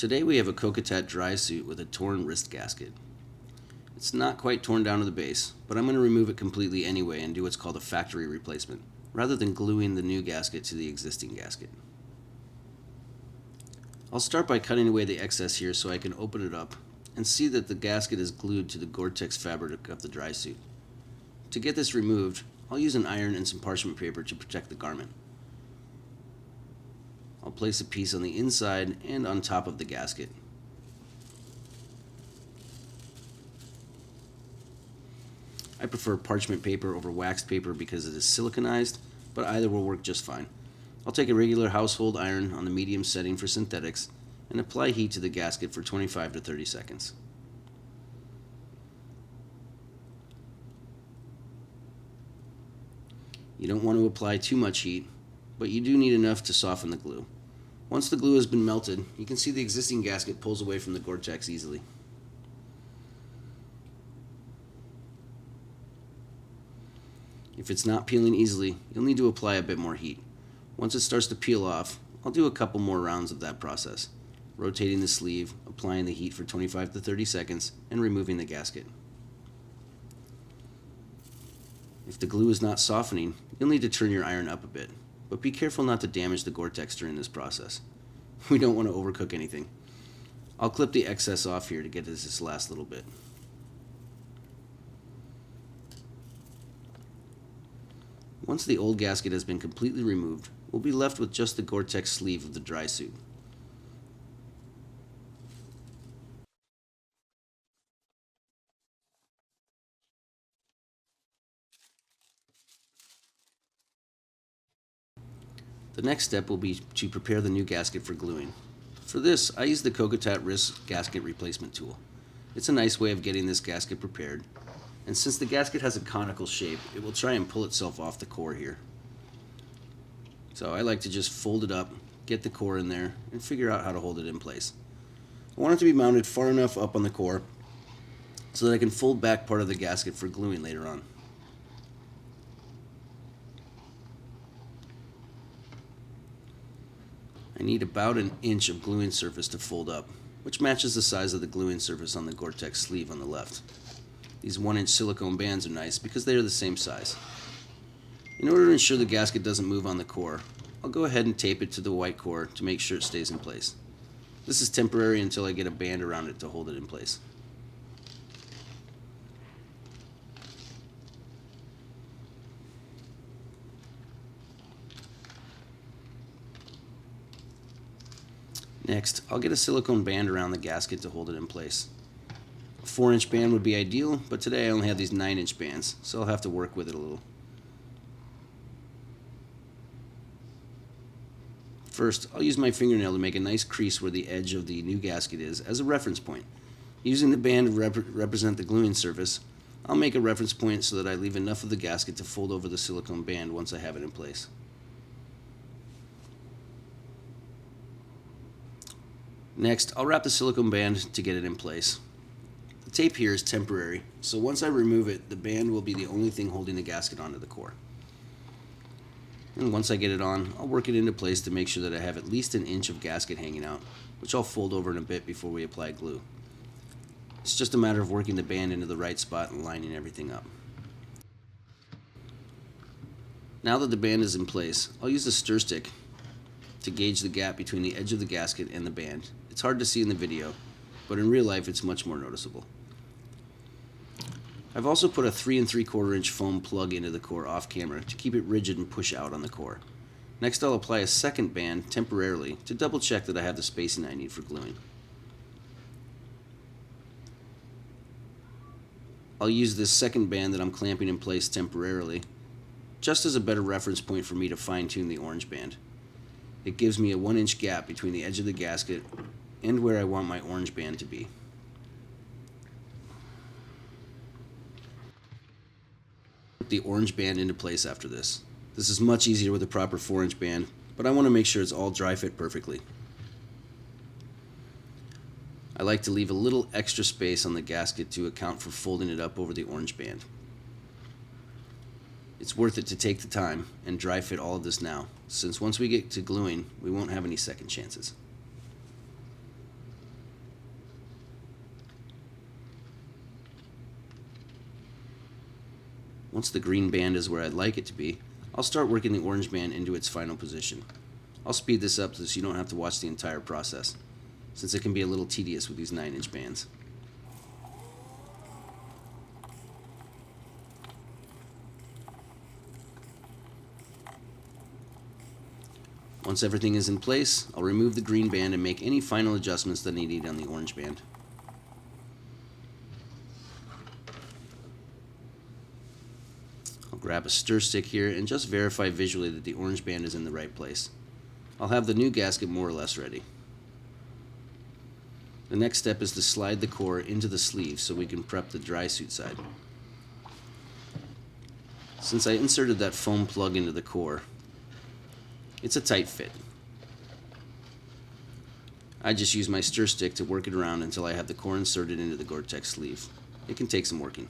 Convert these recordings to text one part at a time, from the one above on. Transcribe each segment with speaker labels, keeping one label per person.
Speaker 1: Today we have a Kokatat Dry Suit with a torn wrist gasket. It's not quite torn down to the base, but I'm going to remove it completely anyway and do what's called a factory replacement, rather than gluing the new gasket to the existing gasket. I'll start by cutting away the excess here so I can open it up and see that the gasket is glued to the Gore-Tex fabric of the dry suit. To get this removed, I'll use an iron and some parchment paper to protect the garment. I'll place a piece on the inside and on top of the gasket. I prefer parchment paper over waxed paper because it is siliconized, but either will work just fine. I'll take a regular household iron on the medium setting for synthetics and apply heat to the gasket for 25 to 30 seconds. You don't want to apply too much heat, but you do need enough to soften the glue. Once the glue has been melted, you can see the existing gasket pulls away from the Gore-Tex easily. If it's not peeling easily, you'll need to apply a bit more heat. Once it starts to peel off, I'll do a couple more rounds of that process, rotating the sleeve, applying the heat for 25 to 30 seconds, and removing the gasket. If the glue is not softening, you'll need to turn your iron up a bit, but be careful not to damage the Gore-Tex during this process. We don't want to overcook anything. I'll clip the excess off here to get this last little bit. Once the old gasket has been completely removed, we'll be left with just the Gore-Tex sleeve of the dry suit. The next step will be to prepare the new gasket for gluing. For this, I use the Kokatat wrist gasket replacement tool. It's a nice way of getting this gasket prepared, and since the gasket has a conical shape, it will try and pull itself off the core here. So I like to just fold it up, get the core in there, and figure out how to hold it in place. I want it to be mounted far enough up on the core so that I can fold back part of the gasket for gluing later on. I need about an inch of gluing surface to fold up, which matches the size of the gluing surface on the Gore-Tex sleeve on the left. These 1-inch silicone bands are nice because they are the same size. In order to ensure the gasket doesn't move on the core, I'll go ahead and tape it to the white core to make sure it stays in place. This is temporary until I get a band around it to hold it in place. Next, I'll get a silicone band around the gasket to hold it in place. A 4-inch band would be ideal, but today I only have these 9-inch bands, so I'll have to work with it a little. First, I'll use my fingernail to make a nice crease where the edge of the new gasket is as a reference point. Using the band to represent the gluing surface, I'll make a reference point so that I leave enough of the gasket to fold over the silicone band once I have it in place. Next, I'll wrap the silicone band to get it in place. The tape here is temporary, so once I remove it, the band will be the only thing holding the gasket onto the core. And once I get it on, I'll work it into place to make sure that I have at least an inch of gasket hanging out, which I'll fold over in a bit before we apply glue. It's just a matter of working the band into the right spot and lining everything up. Now that the band is in place, I'll use a stir stick to gauge the gap between the edge of the gasket and the band. It's hard to see in the video, but in real life it's much more noticeable. I've also put a 3 3/4 inch foam plug into the core off camera to keep it rigid and push out on the core. Next, I'll apply a second band temporarily to double check that I have the spacing I need for gluing. I'll use this second band that I'm clamping in place temporarily just as a better reference point for me to fine tune the orange band. It gives me a 1-inch gap between the edge of the gasket and where I want my orange band to be. Put the orange band into place after this. This is much easier with a proper 4-inch band, but I want to make sure it's all dry fit perfectly. I like to leave a little extra space on the gasket to account for folding it up over the orange band. It's worth it to take the time and dry fit all of this now, since once we get to gluing, we won't have any second chances. Once the green band is where I'd like it to be, I'll start working the orange band into its final position. I'll speed this up so you don't have to watch the entire process, since it can be a little tedious with these 9-inch bands. Once everything is in place, I'll remove the green band and make any final adjustments that I need on the orange band. I'll grab a stir stick here and just verify visually that the orange band is in the right place. I'll have the new gasket more or less ready. The next step is to slide the core into the sleeve so we can prep the dry suit side. Since I inserted that foam plug into the core, it's a tight fit. I just use my stir stick to work it around until I have the core inserted into the Gore-Tex sleeve. It can take some working.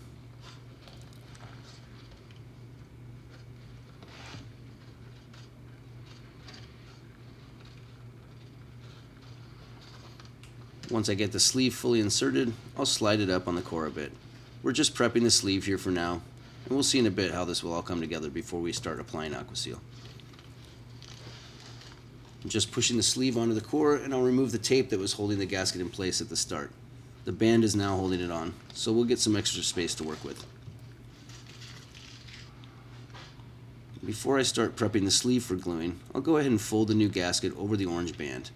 Speaker 1: Once I get the sleeve fully inserted, I'll slide it up on the core a bit. We're just prepping the sleeve here for now, and we'll see in a bit how this will all come together before we start applying Aquaseal. I'm just pushing the sleeve onto the core, and I'll remove the tape that was holding the gasket in place at the start. The band is now holding it on, so we'll get some extra space to work with. Before I start prepping the sleeve for gluing, I'll go ahead and fold the new gasket over the orange band.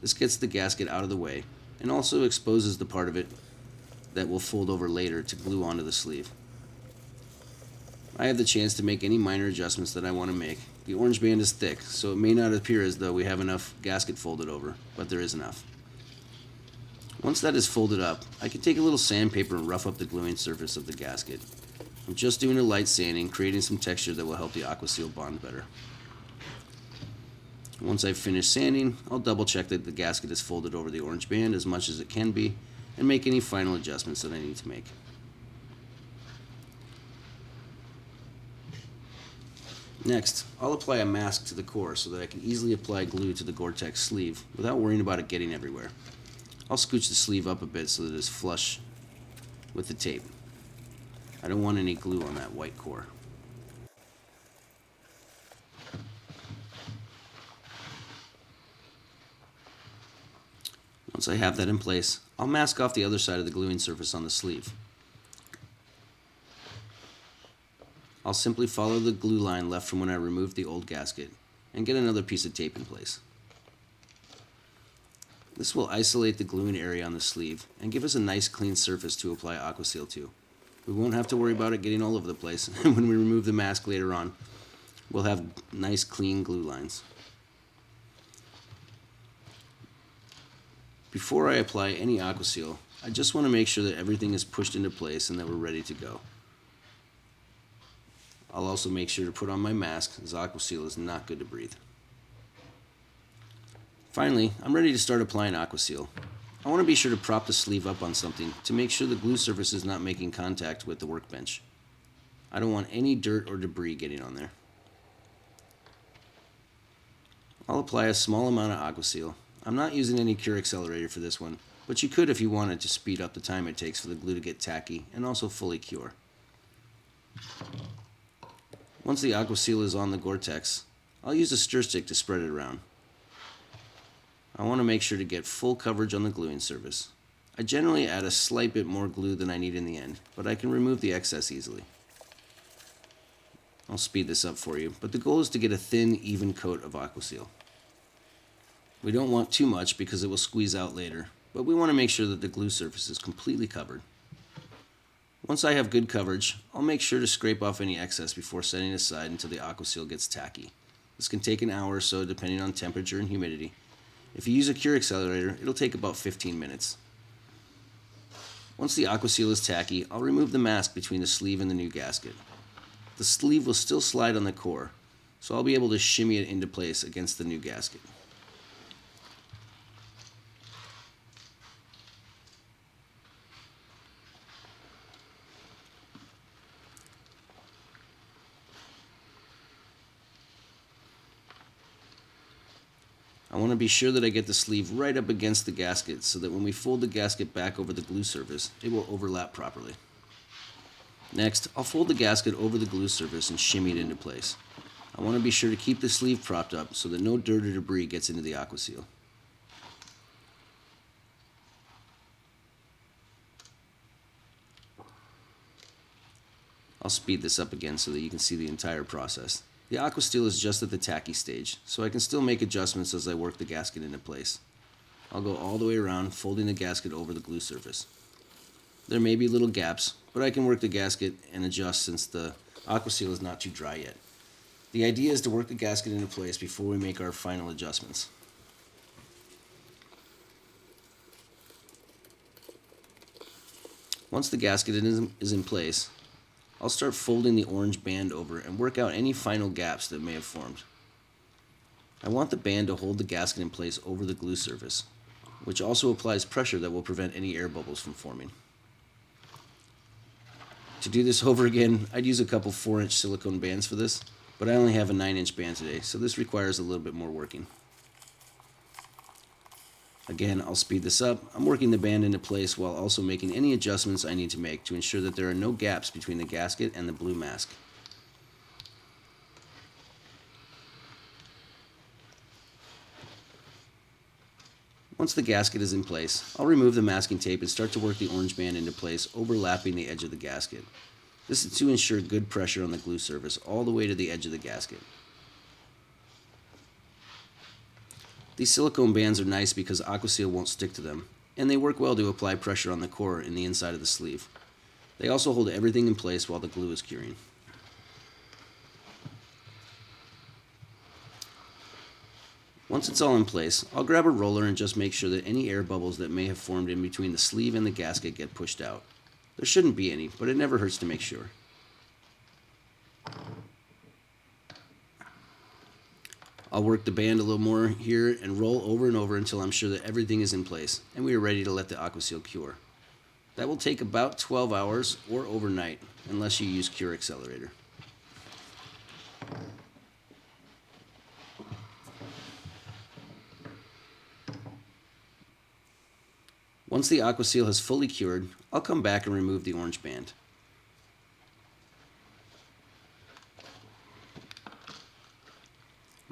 Speaker 1: This gets the gasket out of the way, and also exposes the part of it that will fold over later to glue onto the sleeve. I have the chance to make any minor adjustments that I want to make. The orange band is thick, so it may not appear as though we have enough gasket folded over, but there is enough. Once that is folded up, I can take a little sandpaper and rough up the gluing surface of the gasket. I'm just doing a light sanding, creating some texture that will help the Aquaseal bond better. Once I've finished sanding, I'll double check that the gasket is folded over the orange band as much as it can be, and make any final adjustments that I need to make. Next, I'll apply a mask to the core so that I can easily apply glue to the Gore-Tex sleeve without worrying about it getting everywhere. I'll scooch the sleeve up a bit so that it's flush with the tape. I don't want any glue on that white core. Once I have that in place, I'll mask off the other side of the gluing surface on the sleeve. I'll simply follow the glue line left from when I removed the old gasket and get another piece of tape in place. This will isolate the gluing area on the sleeve and give us a nice clean surface to apply Aquaseal to. We won't have to worry about it getting all over the place, and when we remove the mask later on, we'll have nice clean glue lines. Before I apply any Aquaseal, I just want to make sure that everything is pushed into place and that we're ready to go. I'll also make sure to put on my mask, as Aquaseal is not good to breathe. Finally, I'm ready to start applying Aquaseal. I want to be sure to prop the sleeve up on something to make sure the glue surface is not making contact with the workbench. I don't want any dirt or debris getting on there. I'll apply a small amount of Aquaseal. I'm not using any cure accelerator for this one, but you could if you wanted to speed up the time it takes for the glue to get tacky and also fully cure. Once the Aquaseal is on the Gore-Tex, I'll use a stir stick to spread it around. I want to make sure to get full coverage on the gluing surface. I generally add a slight bit more glue than I need in the end, but I can remove the excess easily. I'll speed this up for you, but the goal is to get a thin, even coat of Aquaseal. We don't want too much because it will squeeze out later, but we want to make sure that the glue surface is completely covered. Once I have good coverage, I'll make sure to scrape off any excess before setting aside until the Aquaseal gets tacky. This can take an hour or so depending on temperature and humidity. If you use a cure accelerator, it'll take about 15 minutes. Once the Aquaseal is tacky, I'll remove the mask between the sleeve and the new gasket. The sleeve will still slide on the core, so I'll be able to shimmy it into place against the new gasket. I want to be sure that I get the sleeve right up against the gasket so that when we fold the gasket back over the glue surface, it will overlap properly. Next, I'll fold the gasket over the glue surface and shimmy it into place. I want to be sure to keep the sleeve propped up so that no dirt or debris gets into the Aquaseal. I'll speed this up again so that you can see the entire process. The Aquaseal is just at the tacky stage, so I can still make adjustments as I work the gasket into place. I'll go all the way around, folding the gasket over the glue surface. There may be little gaps, but I can work the gasket and adjust since the Aquaseal is not too dry yet. The idea is to work the gasket into place before we make our final adjustments. Once the gasket is in place, I'll start folding the orange band over and work out any final gaps that may have formed. I want the band to hold the gasket in place over the glue surface, which also applies pressure that will prevent any air bubbles from forming. To do this over again, I'd use a couple 4-inch silicone bands for this, but I only have a 9-inch band today, so this requires a little bit more working. Again, I'll speed this up. I'm working the band into place while also making any adjustments I need to make to ensure that there are no gaps between the gasket and the blue mask. Once the gasket is in place, I'll remove the masking tape and start to work the orange band into place, overlapping the edge of the gasket. This is to ensure good pressure on the glue surface all the way to the edge of the gasket. These silicone bands are nice because Aquaseal won't stick to them, and they work well to apply pressure on the core in the inside of the sleeve. They also hold everything in place while the glue is curing. Once it's all in place, I'll grab a roller and just make sure that any air bubbles that may have formed in between the sleeve and the gasket get pushed out. There shouldn't be any, but it never hurts to make sure. I'll work the band a little more here and roll over and over until I'm sure that everything is in place and we are ready to let the Aquaseal cure. That will take about 12 hours or overnight unless you use Cure Accelerator. Once the Aquaseal has fully cured, I'll come back and remove the orange band.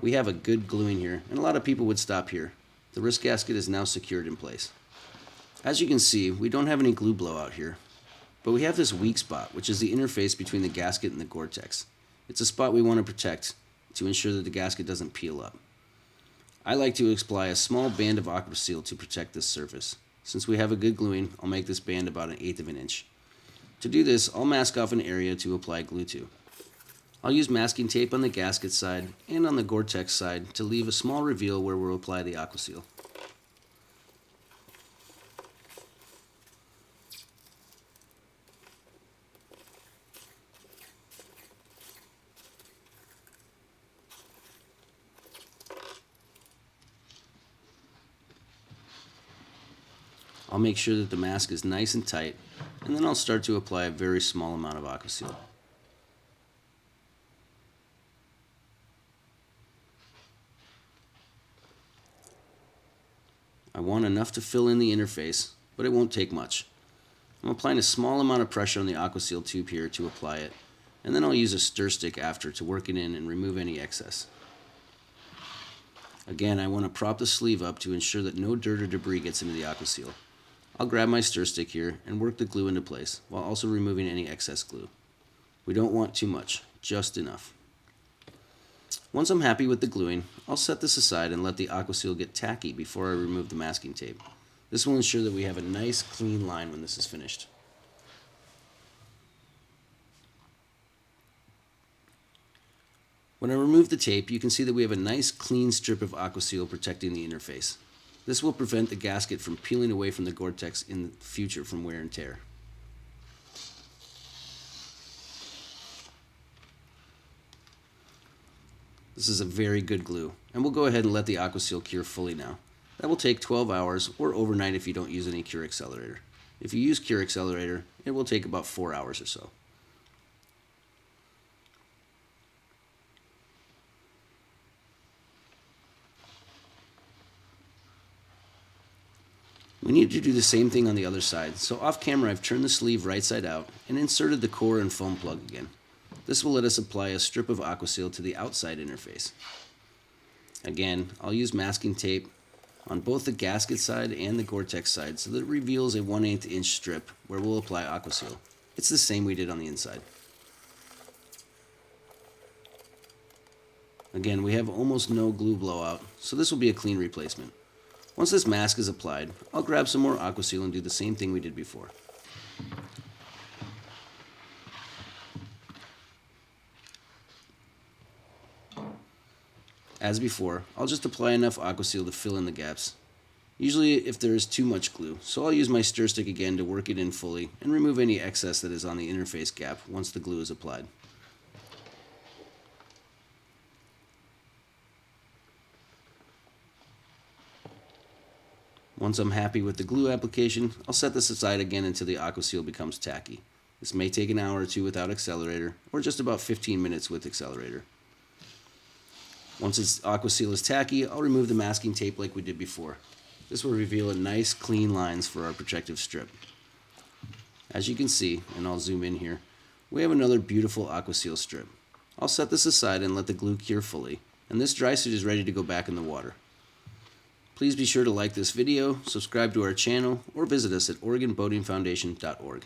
Speaker 1: We have a good gluing here, and a lot of people would stop here. The wrist gasket is now secured in place. As you can see, we don't have any glue blowout here, but we have this weak spot, which is the interface between the gasket and the Gore-Tex. It's a spot we want to protect to ensure that the gasket doesn't peel up. I like to apply a small band of Aquaseal to protect this surface. Since we have a good gluing, I'll make this band about 1/8 of an inch. To do this, I'll mask off an area to apply glue to. I'll use masking tape on the gasket side and on the Gore-Tex side to leave a small reveal where we'll apply the Aquaseal. I'll make sure that the mask is nice and tight, and then I'll start to apply a very small amount of Aquaseal. I want enough to fill in the interface, but it won't take much. I'm applying a small amount of pressure on the Aquaseal tube here to apply it, and then I'll use a stir stick after to work it in and remove any excess. Again, I want to prop the sleeve up to ensure that no dirt or debris gets into the Aquaseal. I'll grab my stir stick here and work the glue into place while also removing any excess glue. We don't want too much, just enough. Once I'm happy with the gluing, I'll set this aside and let the Aquaseal get tacky before I remove the masking tape. This will ensure that we have a nice clean line when this is finished. When I remove the tape, you can see that we have a nice clean strip of Aquaseal protecting the interface. This will prevent the gasket from peeling away from the Gore-Tex in the future from wear and tear. This is a very good glue, and we'll go ahead and let the Aquaseal cure fully now. That will take 12 hours or overnight if you don't use any Cure Accelerator. If you use Cure Accelerator, it will take about 4 hours or so. We need to do the same thing on the other side, so off camera I've turned the sleeve right side out and inserted the core and foam plug again. This will let us apply a strip of Aquaseal to the outside interface. Again, I'll use masking tape on both the gasket side and the Gore-Tex side so that it reveals a 1/8 inch strip where we'll apply Aquaseal. It's the same we did on the inside. Again, we have almost no glue blowout, so this will be a clean replacement. Once this mask is applied, I'll grab some more Aquaseal and do the same thing we did before. As before, I'll just apply enough Aquaseal to fill in the gaps. Usually if there is too much glue, so I'll use my stir stick again to work it in fully and remove any excess that is on the interface gap once the glue is applied. Once I'm happy with the glue application, I'll set this aside again until the Aquaseal becomes tacky. This may take an hour or two without accelerator, or just about 15 minutes with accelerator. Once its Aquaseal is tacky, I'll remove the masking tape like we did before. This will reveal a nice clean lines for our protective strip. As you can see, and I'll zoom in here, we have another beautiful Aquaseal strip. I'll set this aside and let the glue cure fully, and this dry suit is ready to go back in the water. Please be sure to like this video, subscribe to our channel, or visit us at OregonBoatingFoundation.org.